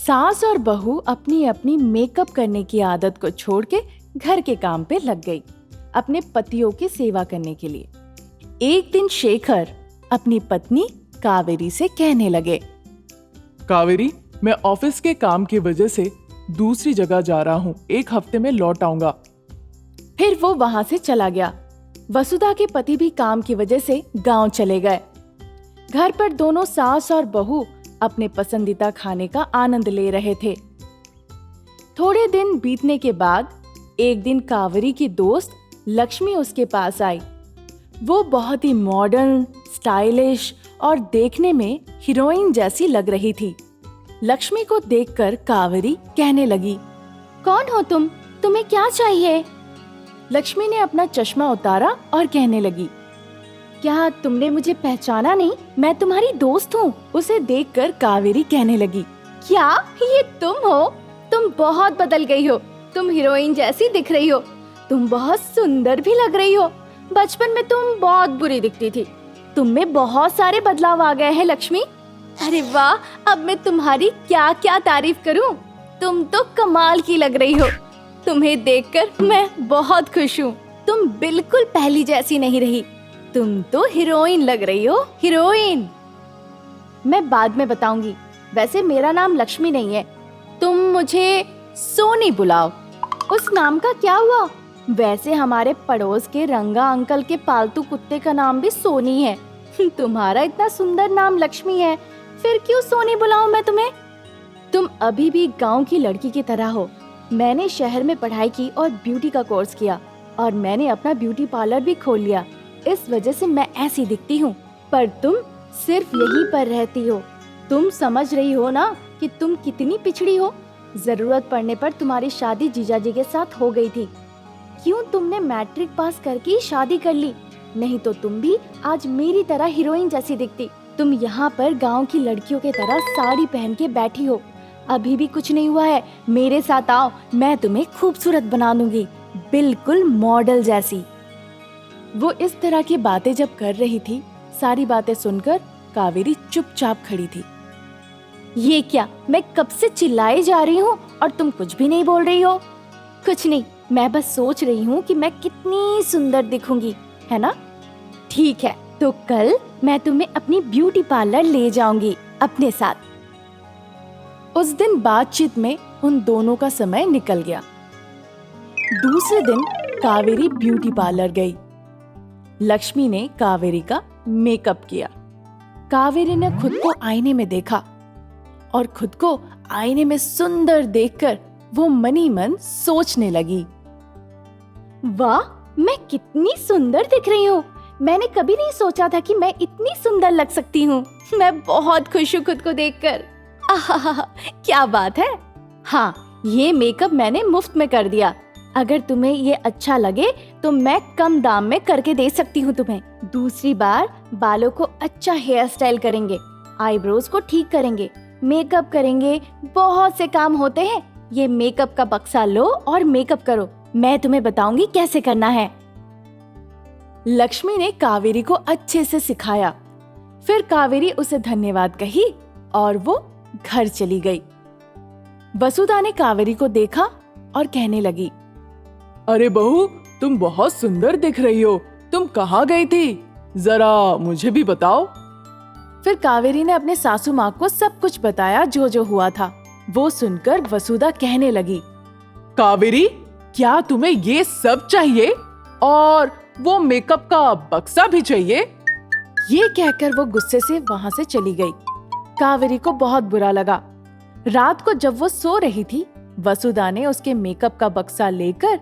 सास और बहू अपनी अपनी मेकअप करने की आदत को छोड़ के घर के काम पे लग गई, अपने पतियों की सेवा करने के लिए। एक दिन शेखर अपनी पत्नी कावेरी से कहने लगे, कावेरी, मैं ऑफिस के काम की वजह से दूसरी जगह जा रहा हूँ, 1 हफ्ते में लौट आऊंगा। फिर वो वहां से चला गया। वसुधा के पति भी काम की वजह से गांव चले गए। घर पर दोनों सास और बहू अपने पसंदीदा खाने का आनंद ले रहे थे। थोड़े दिन बीतने के बाद एक दिन कावेरी की दोस्त लक्ष्मी उसके पास आई। वो बहुत ही मॉडर्न, स्टाइलिश और देखने में हीरोइन जैसी लग रही थी। लक्ष्मी को देखकर कावेरी कहने लगी, कौन हो तुम? तुम्हें क्या चाहिए? लक्ष्मी ने अपना चश्मा उतारा और कहने लगी, क्या तुमने मुझे पहचाना नहीं? मैं तुम्हारी दोस्त हूँ। उसे देखकर कावेरी कहने लगी, क्या ये तुम हो? तुम बहुत बदल गई हो। तुम हीरोइन जैसी दिख रही हो। तुम बहुत सुंदर भी लग रही हो। बचपन में तुम बहुत बुरी दिखती थी। तुम में बहुत सारे बदलाव आ गए हैं लक्ष्मी। अरे वाह, अब मैं तुम्हारी क्या क्या तारीफ करूं। तुम तो कमाल की लग रही हो। तुम्हें देखकर मैं बहुत खुश हूँ। तुम बिल्कुल पहली जैसी नहीं रही। तुम तो हीरोइन लग रही हो, हीरोइन। मैं बाद में बताऊंगी। वैसे मेरा नाम लक्ष्मी नहीं है। तुम मुझे सोनी बुलाओ। उस नाम का क्या हुआ? वैसे हमारे पड़ोस के रंगा अंकल के पालतू कुत्ते का नाम भी सोनी है। तुम्हारा इतना सुंदर नाम लक्ष्मी है, फिर क्यों सोनी बुलाऊं मैं तुम्हें? तुम अभी भी गांव की लड़की की तरह हो। मैंने शहर में पढ़ाई की और ब्यूटी का कोर्स किया और मैंने अपना ब्यूटी पार्लर भी खोल लिया। इस वजह से मैं ऐसी दिखती हूँ, पर तुम सिर्फ यहीं पर रहती हो। तुम समझ रही हो ना कि तुम कितनी पिछड़ी हो? जरूरत पड़ने पर तुम्हारी शादी जीजाजी के साथ हो गई थी। क्यों तुमने मैट्रिक पास करके ही शादी कर ली? नहीं तो तुम भी आज मेरी तरह हीरोइन जैसी दिखती। तुम यहाँ पर गांव की लड़कियों के तरह साड़ी पहन के बैठी हो। अभी भी कुछ नहीं हुआ है। मेरे साथ आओ, मैं तुम्हें खूबसूरत बना दूंगी, बिल्कुल मॉडल जैसी। वो इस तरह की बातें जब कर रही थी, सारी बातें सुनकर कावेरी चुपचाप खड़ी थी। ये क्या, मैं कब से चिल्लाए जा रही हूँ और तुम कुछ भी नहीं बोल रही हो? कुछ नहीं, मैं बस सोच रही हूँ कि मैं कितनी सुंदर दिखूंगी, है ना? ठीक है, तो कल मैं तुम्हें अपनी ब्यूटी पार्लर ले जाऊंगी अपने साथ। उस दिन बातचीत में उन दोनों का समय निकल गया। दूसरे दिन कावेरी ब्यूटी पार्लर गई। लक्ष्मी ने कावेरी का मेकअप किया। कावेरी ने खुद को आईने में देखा और खुद को आईने में सुंदर देखकर वो मनी मन सोचने लगी, वाह, मैं कितनी सुंदर दिख रही हूँ। मैंने कभी नहीं सोचा था कि मैं इतनी सुंदर लग सकती हूँ। मैं बहुत खुश हूँ खुद को देखकर। आहा, क्या बात है। हाँ, ये मेकअप मैंने मुफ्त में कर दिया। अगर तुम्हें ये अच्छा लगे तो मैं कम दाम में करके दे सकती हूँ तुम्हें। दूसरी बार बालों को अच्छा हेयर स्टाइल करेंगे, आईब्रोज को ठीक करेंगे, मेकअप करेंगे, बहुत से काम होते हैं। ये मेकअप का बक्सा लो और मेकअप करो। मैं तुम्हें बताऊंगी कैसे करना है। लक्ष्मी ने कावेरी को अच्छे से सिखाया। फिर कावेरी उसे धन्यवाद कही और वो घर चली गई। वसुधा ने कावेरी को देखा और कहने लगी, अरे बहू, तुम बहुत सुंदर दिख रही हो। तुम कहाँ गई थी? जरा मुझे भी बताओ। फिर कावेरी ने अपने सासू माँ को सब कुछ बताया जो जो हुआ था। वो सुनकर वसुधा कहने लगी, कावेरी, क्या तुम्हें ये सब चाहिए और वो मेकअप का बक्सा भी चाहिए? ये कहकर वो गुस्से से वहाँ से चली गई। कावेरी को बहुत बुरा लगा। रात को जब वो सो रही थी, वसुधा ने उसके मेकअप का बक्सा लेकर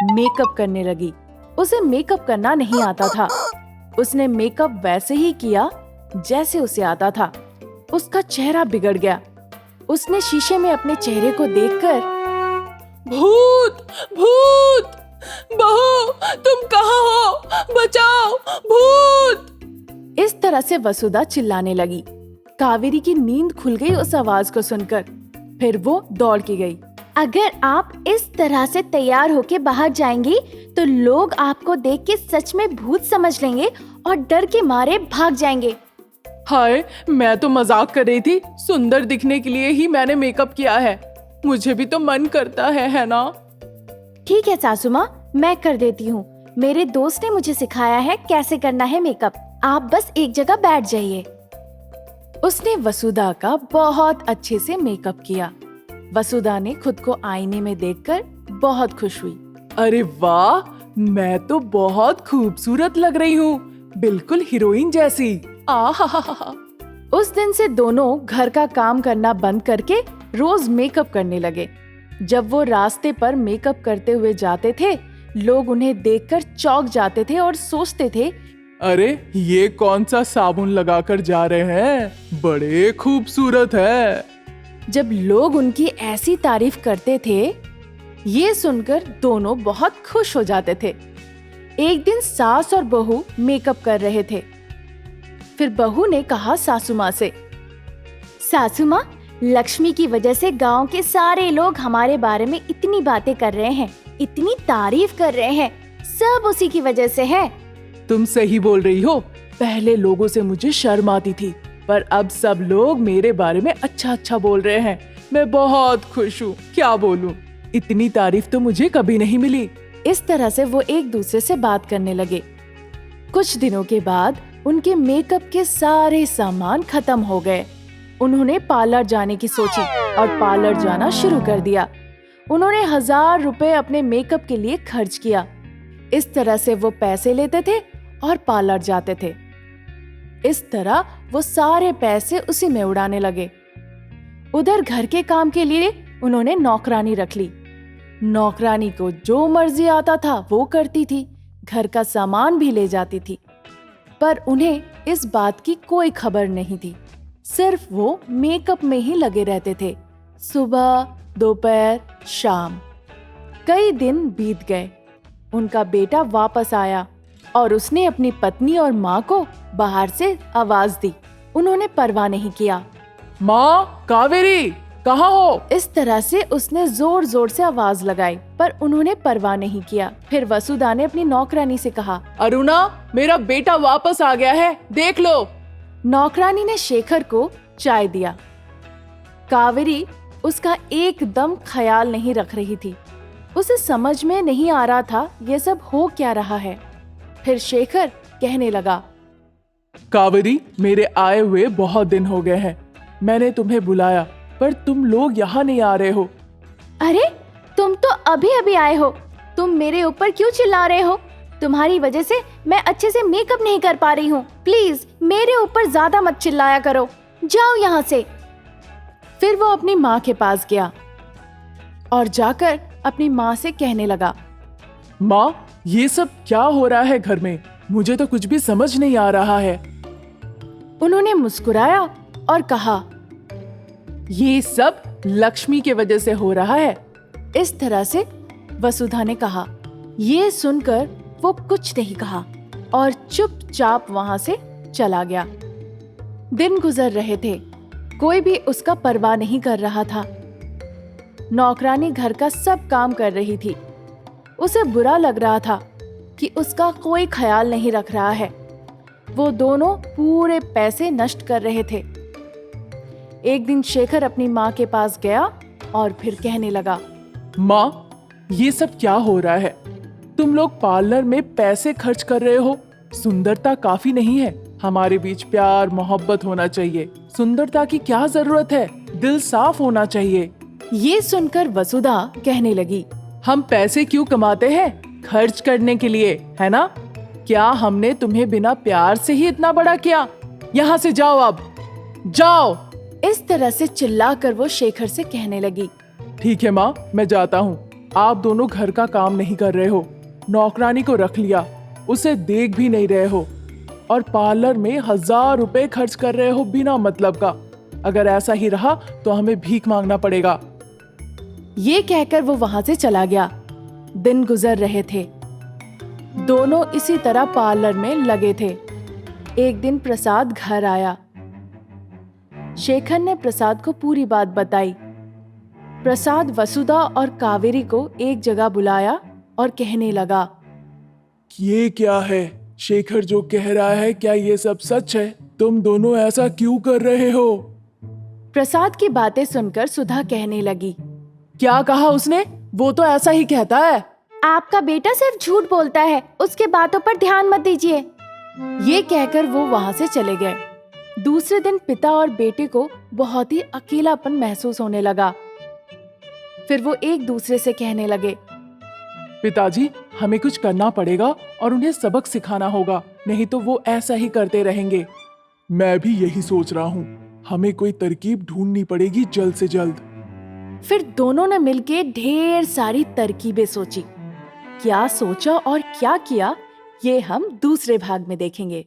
मेकअप करने लगी। उसे मेकअप करना नहीं आता था। उसने मेकअप वैसे ही किया जैसे उसे आता था। उसका चेहरा बिगड़ गया। उसने शीशे में अपने चेहरे को देखकर, भूत, भूत, बहू, तुम कहाँ हो? बचाओ, भूत! इस तरह से वसुधा चिल्लाने लगी। कावेरी की नींद खुल गई उस आवाज को सुनकर। फिर वो दौड़ के गई। अगर आप इस तरह से तैयार होके बाहर जाएंगी तो लोग आपको देख के सच में भूत समझ लेंगे और डर के मारे भाग जाएंगे। हाय, मैं तो मजाक कर रही थी। सुंदर दिखने के लिए ही मैंने मेकअप किया है। मुझे भी तो मन करता है ना? ठीक है सासू माँ, मैं कर देती हूँ। मेरे दोस्त ने मुझे सिखाया है कैसे करना है मेकअप। आप बस एक जगह बैठ जाइए। उसने वसुधा का बहुत अच्छे से मेकअप किया। वसुधा ने खुद को आईने में देखकर बहुत खुश हुई। अरे वाह, मैं तो बहुत खूबसूरत लग रही हूँ, बिल्कुल हीरोइन जैसी। आहा। उस दिन से दोनों घर का काम करना बंद करके रोज मेकअप करने लगे। जब वो रास्ते पर मेकअप करते हुए जाते थे, लोग उन्हें देखकर चौंक जाते थे और सोचते थे, अरे ये कौन सा साबुन लगाकर जा रहे हैं, बड़े खूबसूरत है। जब लोग उनकी ऐसी तारीफ करते थे, ये सुनकर दोनों बहुत खुश हो जाते थे। एक दिन सास और बहू मेकअप कर रहे थे। फिर बहू ने कहा सासू माँ से, सासू माँ, लक्ष्मी की वजह से गांव के सारे लोग हमारे बारे में इतनी बातें कर रहे हैं, इतनी तारीफ कर रहे हैं, सब उसी की वजह से है। तुम सही बोल रही हो। पहले लोगों से मुझे शर्म आती थी, पर अब सब लोग मेरे बारे में अच्छा अच्छा बोल रहे हैं। मैं बहुत खुश हूँ, क्या बोलूँ। इतनी तारीफ तो मुझे कभी नहीं मिली। इस तरह से वो एक दूसरे से बात करने लगे। कुछ दिनों के बाद उनके मेकअप के सारे सामान खत्म हो गए। उन्होंने पार्लर जाने की सोची और पार्लर जाना शुरू कर दिया। उन्होंने 1000 रुपए अपने मेकअप के लिए खर्च किया। इस तरह से वो पैसे लेते थे और पार्लर जाते थे। इस तरह वो सारे पैसे उसी में उड़ाने लगे। उधर घर के काम के लिए उन्होंने नौकरानी रख ली। नौकरानी को जो मर्जी आता था वो करती थी, घर का सामान भी ले जाती थी। पर उन्हें इस बात की कोई खबर नहीं थी। सिर्फ वो मेकअप में ही लगे रहते थे, सुबह, दोपहर, शाम। कई दिन बीत गए। उनका बेटा वापस आया और उसने अपनी पत्नी और माँ को बाहर से आवाज दी। उन्होंने परवाह नहीं किया। माँ, कावेरी, कहाँ हो? इस तरह से उसने जोर जोर से आवाज लगाई, पर उन्होंने परवाह नहीं किया। फिर वसुधा ने अपनी नौकरानी से कहा, अरुणा, मेरा बेटा वापस आ गया है, देख लो। नौकरानी ने शेखर को चाय दिया। कावेरी उसका एकदम ख्याल नहीं रख रही थी। उसे समझ में नहीं आ रहा था ये सब हो क्या रहा है। फिर शेखर कहने लगा, कावेरी, मेरे आए हुए बहुत दिन हो गए हैं। मैंने तुम्हें बुलाया, पर तुम लोग यहाँ नहीं आ रहे हो। अरे, तुम तो अभी अभी आए हो। तुम मेरे ऊपर क्यों चिल्ला रहे हो? तुम्हारी वजह से मैं अच्छे से मेकअप नहीं कर पा रही हूँ। प्लीज मेरे ऊपर ज्यादा मत चिल्लाया करो। जाओ यहाँ से। फिर वो अपनी माँ के पास गया और जाकर अपनी माँ से कहने लगा, माँ, ये सब क्या हो रहा है घर में? मुझे तो कुछ भी समझ नहीं आ रहा है। उन्होंने मुस्कुराया और कहा, ये सब लक्ष्मी के वजह से हो रहा है। इस तरह से वसुधा ने कहा। ये सुनकर वो कुछ नहीं कहा और चुपचाप वहां से चला गया। दिन गुजर रहे थे, कोई भी उसका परवाह नहीं कर रहा था। नौकरानी घर का सब काम कर रही थी। उसे बुरा लग रहा था कि उसका कोई ख्याल नहीं रख रहा है। वो दोनों पूरे पैसे नष्ट कर रहे थे। एक दिन शेखर अपनी माँ के पास गया और फिर कहने लगा, माँ, ये सब क्या हो रहा है? तुम लोग पार्लर में पैसे खर्च कर रहे हो। सुंदरता काफी नहीं है। हमारे बीच प्यार मोहब्बत होना चाहिए। सुंदरता की क्या जरूरत है? दिल साफ होना चाहिए। ये सुनकर वसुधा कहने लगी, हम पैसे क्यों कमाते हैं? खर्च करने के लिए, है ना? क्या हमने तुम्हें बिना प्यार से ही इतना बड़ा किया? यहाँ से जाओ, अब जाओ। इस तरह से चिल्लाकर वो शेखर से कहने लगी, ठीक है माँ, मैं जाता हूँ। आप दोनों घर का काम नहीं कर रहे हो, नौकरानी को रख लिया, उसे देख भी नहीं रहे हो, और पार्लर में 1000 रुपए खर्च कर रहे हो बिना मतलब का। अगर ऐसा ही रहा तो हमें भीख मांगना पड़ेगा। ये कहकर वो वहां से चला गया। दिन गुजर रहे थे। दोनों इसी तरह पार्लर में लगे थे। एक दिन प्रसाद घर आया। शेखर ने प्रसाद को पूरी बात बताई। प्रसाद वसुधा और कावेरी को एक जगह बुलाया और कहने लगा, ये क्या है? शेखर जो कह रहा है, क्या ये सब सच है? तुम दोनों ऐसा क्यों कर रहे हो? प्रसाद की बातें सुनकर सुधा कहने लगी, क्या कहा उसने? वो तो ऐसा ही कहता है। आपका बेटा सिर्फ झूठ बोलता है, उसके बातों पर ध्यान मत दीजिए। ये कहकर वो वहां से चले गए। दूसरे दिन पिता और बेटे को बहुत ही अकेलापन महसूस होने लगा। फिर वो एक दूसरे से कहने लगे, पिताजी, हमें कुछ करना पड़ेगा और उन्हें सबक सिखाना होगा, नहीं तो वो ऐसा ही करते रहेंगे। मैं भी यही सोच रहा हूँ, हमें कोई तरकीब ढूंढनी पड़ेगी जल्द से जल्द। फिर दोनों ने मिलके ढेर सारी तरकीबें सोची। क्या सोचा और क्या किया, ये हम दूसरे भाग में देखेंगे।